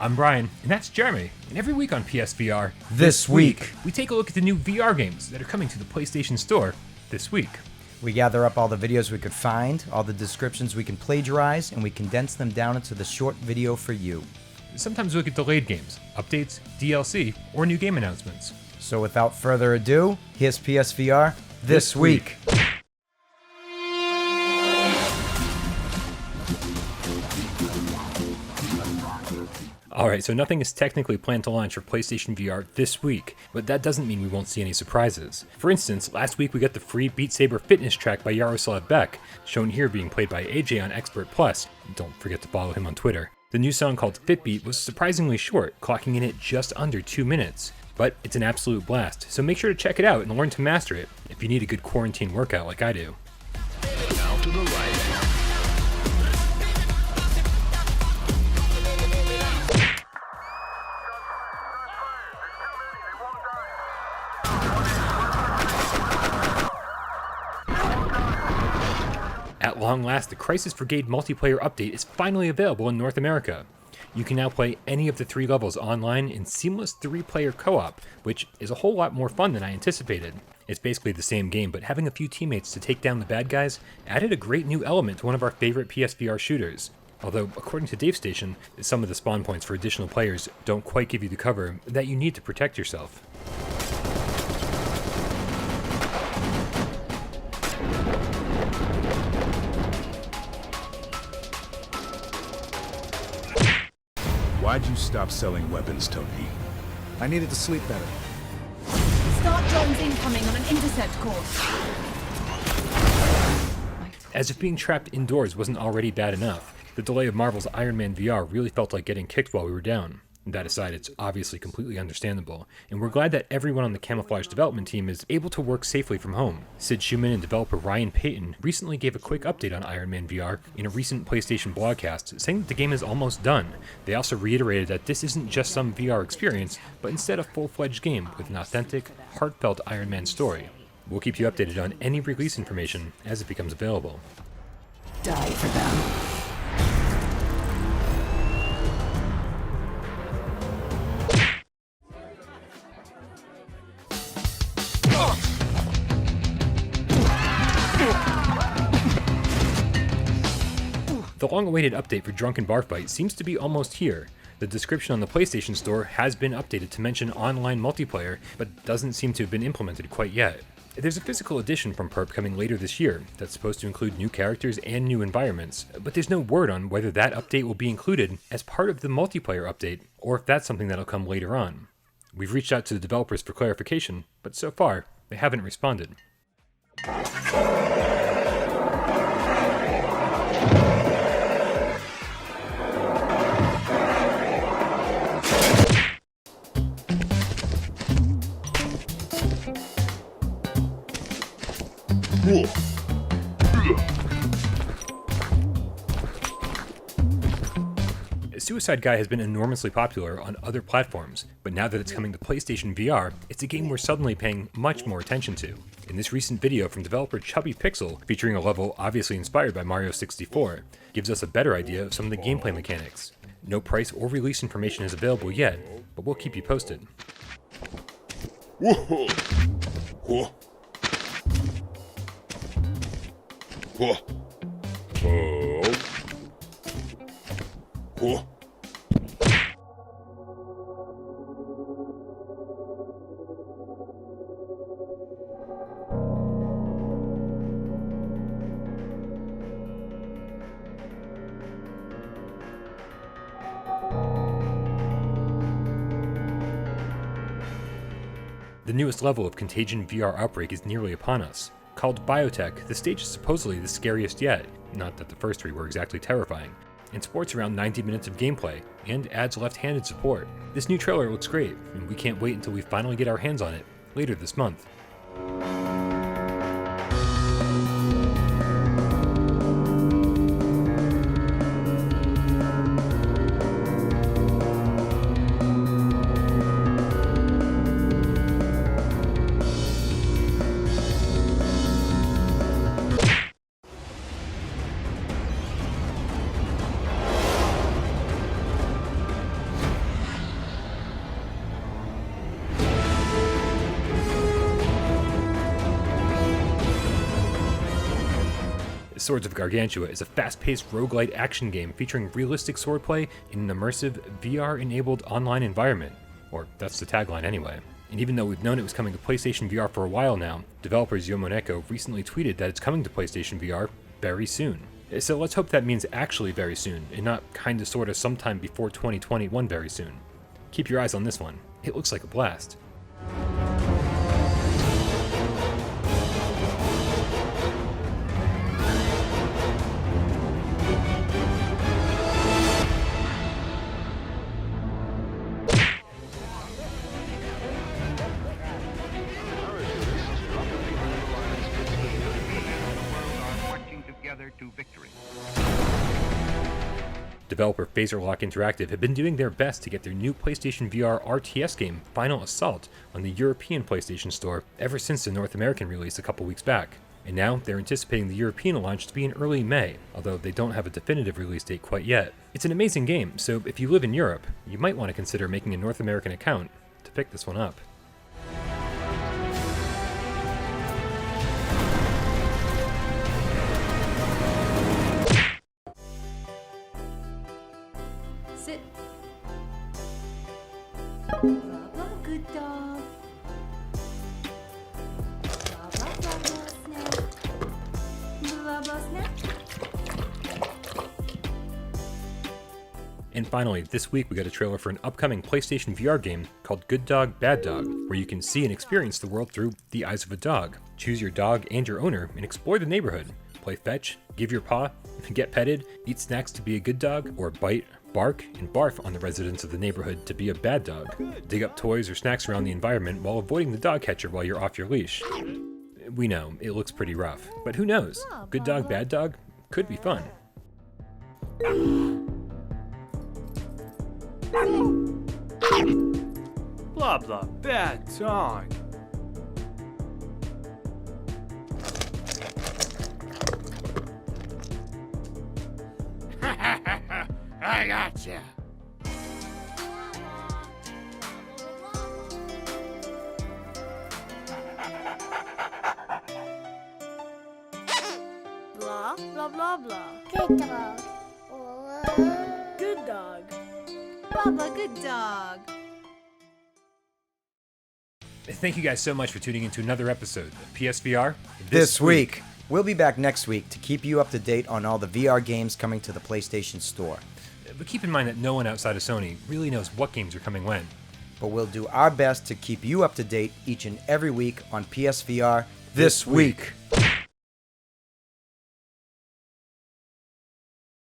I'm Brian, and that's Jeremy, and every week on PSVR, This week, we take a look at the new VR games that are coming to the PlayStation Store this week. we gather up all the videos we could find, all the descriptions we can plagiarize, and we condense them down into the short video for you. Sometimes we look at delayed games, updates, DLC, or new game announcements. So without further ado, here's PSVR This Week. Alright, so nothing is technically planned to launch for PlayStation VR this week, but that doesn't mean we won't see any surprises. For instance, last week we got the free Beat Saber fitness track by Yaroslav Beck, shown here being played by AJ on Expert Plus. Don't forget to follow him on Twitter. The new song called FITBEAT was surprisingly short, clocking in at just under 2 minutes. But it's an absolute blast, so make sure to check it out and learn to master it if you need a good quarantine workout like I do. Now to the right. At long last, the Crisis Brigade multiplayer update is finally available in North America. You can now play any of the 3 levels online in seamless 3-player co-op, which is a whole lot more fun than I anticipated. It's basically the same game, but having a few teammates to take down the bad guys added a great new element to one of our favorite PSVR shooters. Although, according to Dave Station, some of the spawn points for additional players don't quite give you the cover that you need to protect yourself. Why'd you stop selling weapons, Tony? I needed to sleep better. Start drones incoming on an intercept course. As if being trapped indoors wasn't already bad enough, the delay of Marvel's Iron Man VR really felt like getting kicked while we were down. That aside, it's obviously completely understandable, and we're glad that everyone on the CAMOUFLAJ development team is able to work safely from home. Sid Schumann and developer Ryan Payton recently gave a quick update on Iron Man VR in a recent PlayStation blogcast, saying that the game is almost done. They also reiterated that this isn't just some VR experience, but instead a full-fledged game with an authentic, heartfelt Iron Man story. We'll keep you updated on any release information as it becomes available. Die for them. The long-awaited update for Drunken Bar Fight seems to be almost here. The description on the PlayStation Store has been updated to mention online multiplayer, but doesn't seem to have been implemented quite yet. There's a physical edition from Perp coming later this year that's supposed to include new characters and new environments, but there's no word on whether that update will be included as part of the multiplayer update, or if that's something that'll come later on. We've reached out to the developers for clarification, but so far, they haven't responded. Suicide Guy has been enormously popular on other platforms, but now that it's coming to PlayStation VR, it's a game we're suddenly paying much more attention to. In this recent video from developer Chubby Pixel, featuring a level obviously inspired by Mario 64, gives us a better idea of some of the gameplay mechanics. No price or release information is available yet, but we'll keep you posted. Whoa. Whoa. Whoa. Whoa. Whoa. The newest level of Contagion VR Outbreak is nearly upon us. Called BIOTEC, the stage is supposedly the scariest yet, not that the first 3 were exactly terrifying, and sports around 90 minutes of gameplay, and adds left-handed support. This new trailer looks great, and we can't wait until we finally get our hands on it, later this month. Swords of Gargantua is a fast-paced roguelite action game featuring realistic swordplay in an immersive, VR-enabled online environment. Or, that's the tagline anyway. And even though we've known it was coming to PlayStation VR for a while now, developers Yomoneko recently tweeted that it's coming to PlayStation VR very soon. So let's hope that means actually very soon, and not kinda sorta sometime before 2021 very soon. Keep your eyes on this one. It looks like a blast. To victory. Developer Phaserlock Interactive have been doing their best to get their new PlayStation VR RTS game, Final Assault, on the European PlayStation Store ever since the North American release a couple weeks back. And now they're anticipating the European launch to be in early May, although they don't have a definitive release date quite yet. It's an amazing game, so if you live in Europe, you might want to consider making a North American account to pick this one up. Sit. Blah, blah, good dog. Blah, blah, blah, blah, snap. Blah, blah, snap. And finally, this week we got a trailer for an upcoming PlayStation VR game called Good Dog, Bad Dog, where you can see and experience the world through the eyes of a dog. Choose your dog and your owner and explore the neighborhood. Play fetch, give your paw, get petted, eat snacks to be a good dog, or bite, bark, and barf on the residents of the neighborhood to be a bad dog. Dig up toys or snacks around the environment while avoiding the dog catcher while you're off your leash. We know, it looks pretty rough, but who knows? Good dog, bad dog could be fun. Blah blah, bad dog. I gotcha. Blah, blah, blah, blah. Good dog. Good dog. Blah, blah, good dog. Thank you guys so much for tuning into another episode of PSVR This week. We'll be back next week to keep you up to date on all the VR games coming to the PlayStation Store. But keep in mind that no one outside of Sony really knows what games are coming when. But we'll do our best to keep you up to date each and every week on PSVR This Week.